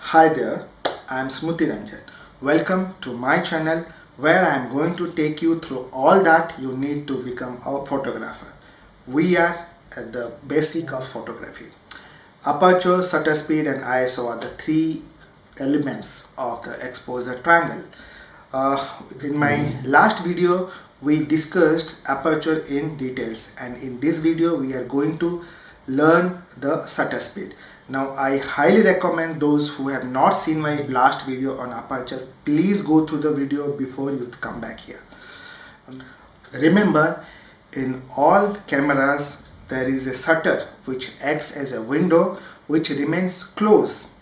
Hi there, I am Smruti Ranjan. Welcome to my channel where I am going to take you through all that you need to become a photographer. We are at the basic of photography. Aperture, shutter speed and ISO are the three elements of the exposure triangle. In my last video we discussed aperture in details, and in this video we are going to learn the shutter speed. Now I highly recommend those who have not seen my last video on aperture, please go through the video before you come back here. Remember, in all cameras there is a shutter which acts as a window which remains closed,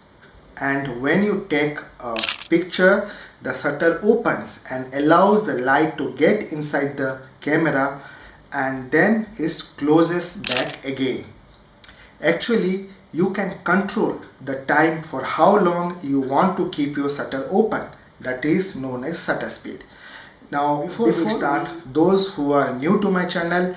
and when you take a picture the shutter opens and allows the light to get inside the camera, and then it closes back again. Actually, you can control the time for how long you want to keep your shutter open. That is known as shutter speed. Now before we start, those who are new to my channel,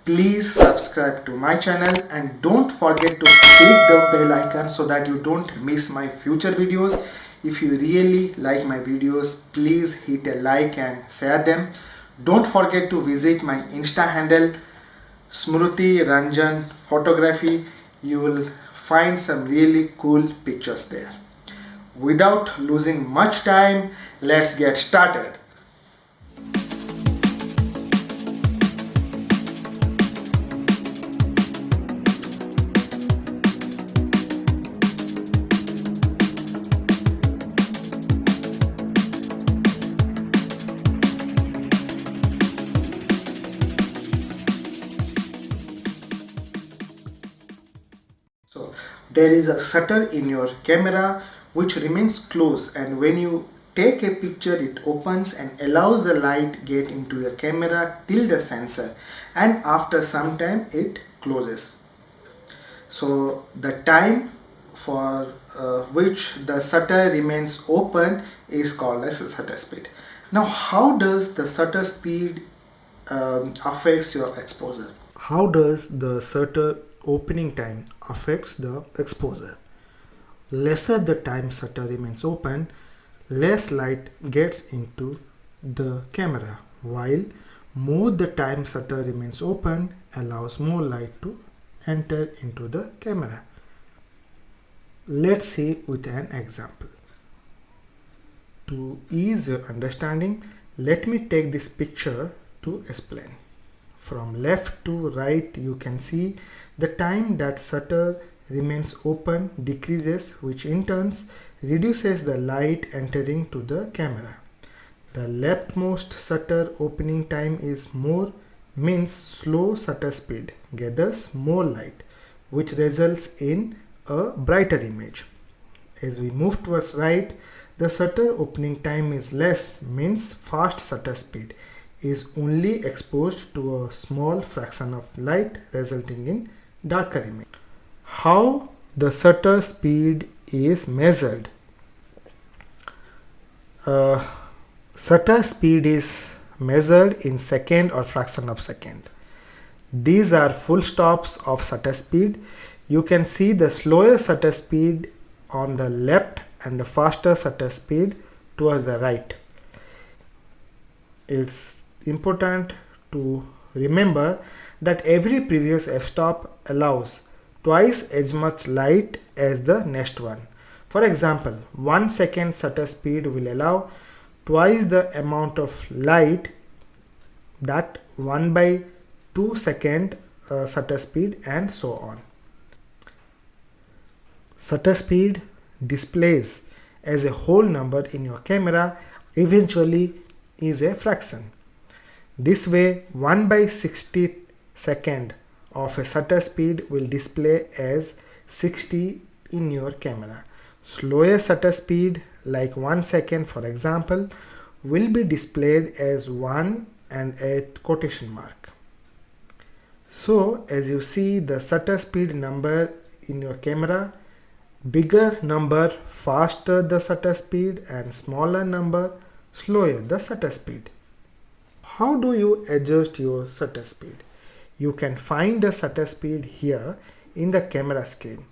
please subscribe to my channel and don't forget to click the bell icon so that you don't miss my future videos. If you really like my videos, please hit a like and share them. Don't forget to visit my Insta handle Smruti Ranjan Photography. You will find some really cool pictures there. Without losing much time, let's get started. So there is a shutter in your camera which remains closed, and when you take a picture it opens and allows the light get into your camera till the sensor, and after some time it closes. So the time for which the shutter remains open is called as shutter speed. Now how does the shutter speed affects your exposure? How does the shutter opening time affects the exposure? Lesser the time shutter remains open, less light gets into the camera, while more the time shutter remains open allows more light to enter into the camera. Let's see with an example. To ease your understanding, let me take this picture to explain. From left to right, you can see the time that shutter remains open decreases, which in turn reduces the light entering to the camera. The leftmost shutter opening time is more, means slow shutter speed gathers more light, which results in a brighter image. As we move towards right, the shutter opening time is less, means fast shutter speed is only exposed to a small fraction of light, resulting in darker image. How the shutter speed is measured? Shutter speed is measured in second or fraction of second. These are full stops of shutter speed. You can see the slower shutter speed on the left and the faster shutter speed towards the right. It's important to remember that every previous f-stop allows twice as much light as the next one. For example, 1 second shutter speed will allow twice the amount of light that 1/2 second shutter speed, and so on. Shutter speed displays as a whole number in your camera eventually is a fraction. This way 1/60 second of a shutter speed will display as 60 in your camera. Slower shutter speed like 1 second, for example, will be displayed as 1 and a quotation mark. So as you see, the shutter speed number in your camera, bigger number faster the shutter speed and smaller number slower the shutter speed. How do you adjust your shutter speed? You can find the shutter speed here in the camera screen.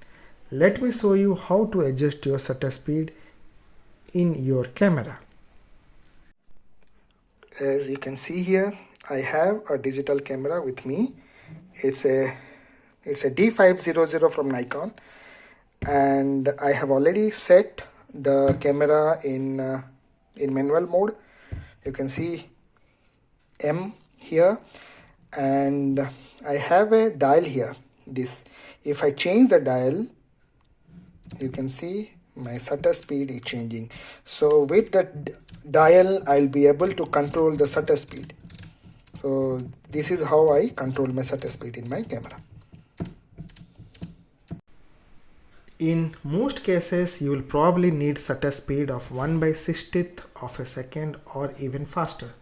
Let me show you how to adjust your shutter speed in your camera. As you can see here, I have a digital camera with me. It's a D500 from Nikon, and I have already set the camera in manual mode. You can see M here, and I have a dial here. If I change the dial, you can see my shutter speed is changing. So with the dial, I'll be able to control the shutter speed. So this is how I control my shutter speed in my camera. In most cases, you will probably need shutter speed of 1/60th of a second or even faster.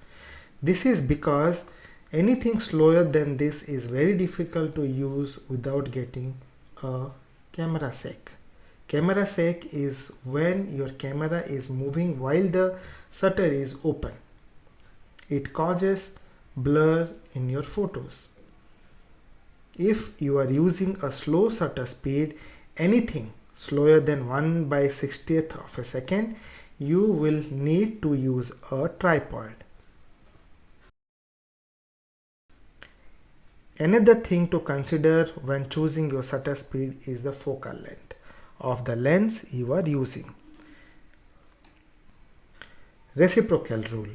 This is because anything slower than this is very difficult to use without getting a camera shake. Camera shake is when your camera is moving while the shutter is open. It causes blur in your photos. If you are using a slow shutter speed, anything slower than 1/60th of a second, you will need to use a tripod. Another thing to consider when choosing your shutter speed is the focal length of the lens you are using. Reciprocal rule.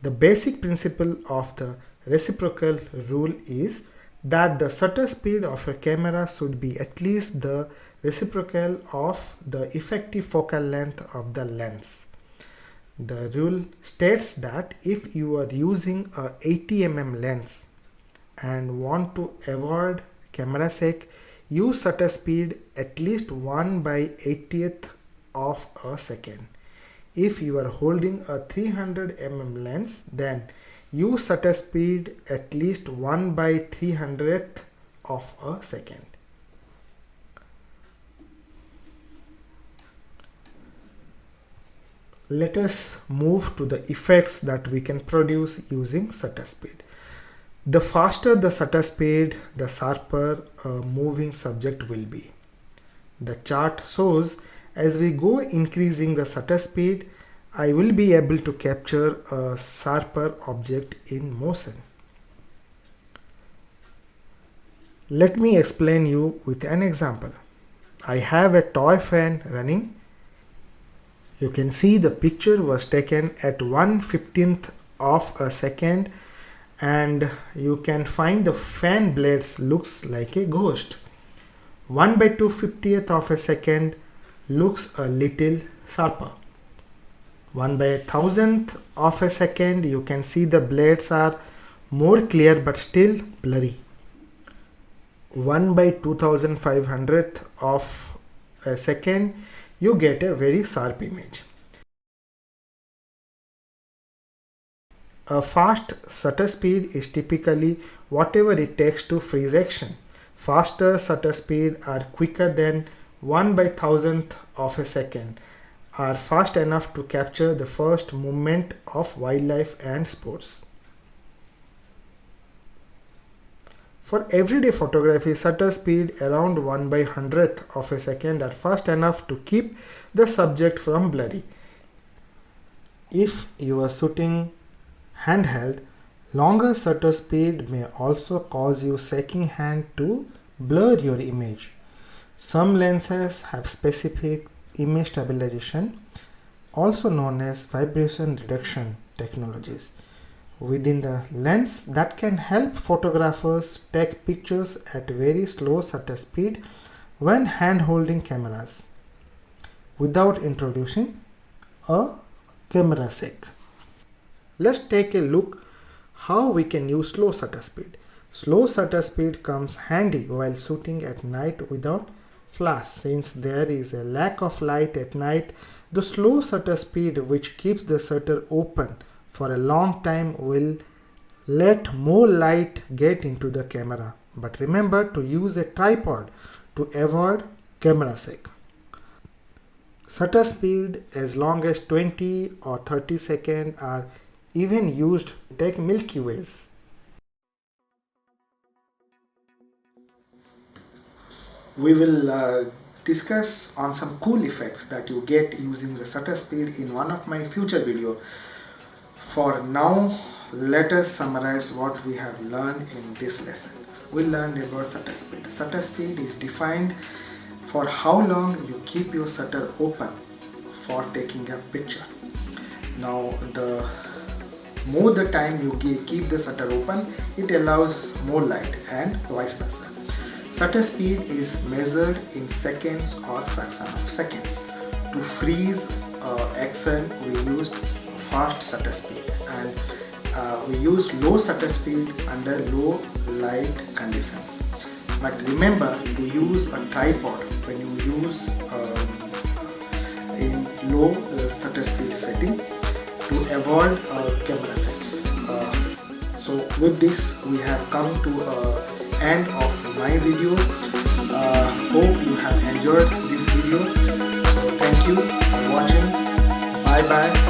The basic principle of the reciprocal rule is that the shutter speed of your camera should be at least the reciprocal of the effective focal length of the lens. The rule states that if you are using a 80 mm lens and want to avoid camera shake, use shutter speed at least 1/80th of a second. If you are holding a 300 mm lens, then use shutter speed at least 1/300th of a second. Let us move to the effects that we can produce using shutter speed. The faster the shutter speed, the sharper a moving subject will be. The chart shows as we go increasing the shutter speed, I will be able to capture a sharper object in motion. Let me explain you with an example. I have a toy fan running. You can see the picture was taken at 1/15th of a second, and you can find the fan blades looks like a ghost. 1/250th of a second looks a little sharper. 1/1000th of a second, you can see the blades are more clear but still blurry. 1/2500th of a second, you get a very sharp image. A fast shutter speed is typically whatever it takes to freeze action. Faster shutter speed are quicker than 1/1000th of a second, are fast enough to capture the first movement of wildlife and sports. For everyday photography, shutter speed around 1/100th of a second are fast enough to keep the subject from blurry. If you are shooting handheld, longer shutter speed may also cause your shaking hand to blur your image. Some lenses have specific image stabilization, also known as vibration reduction technologies, within the lens that can help photographers take pictures at very slow shutter speed when hand holding cameras without introducing a camera shake. Let's take a look how we can use slow shutter speed. Slow shutter speed comes handy while shooting at night without flash. Since there is a lack of light at night, the slow shutter speed, which keeps the shutter open for a long time, will let more light get into the camera. But remember to use a tripod to avoid camera shake. Shutter speed as long as 20 or 30 seconds are even used to take Milky Ways. We will discuss on some cool effects that you get using the shutter speed in one of my future video. For now, let us summarize what we have learned in this lesson. We learned about shutter speed. Shutter speed is defined for how long you keep your shutter open for taking a picture. Now, the more the time you keep the shutter open, it allows more light and vice versa. Shutter speed is measured in seconds or fraction of seconds. To freeze action, we used fast shutter speed, and we use low shutter speed under low light conditions. But remember to use a tripod when you use in low shutter speed setting to avoid camera shake. So with this, we have come to end of my video. Hope you have enjoyed this video. So thank you for watching. Bye bye.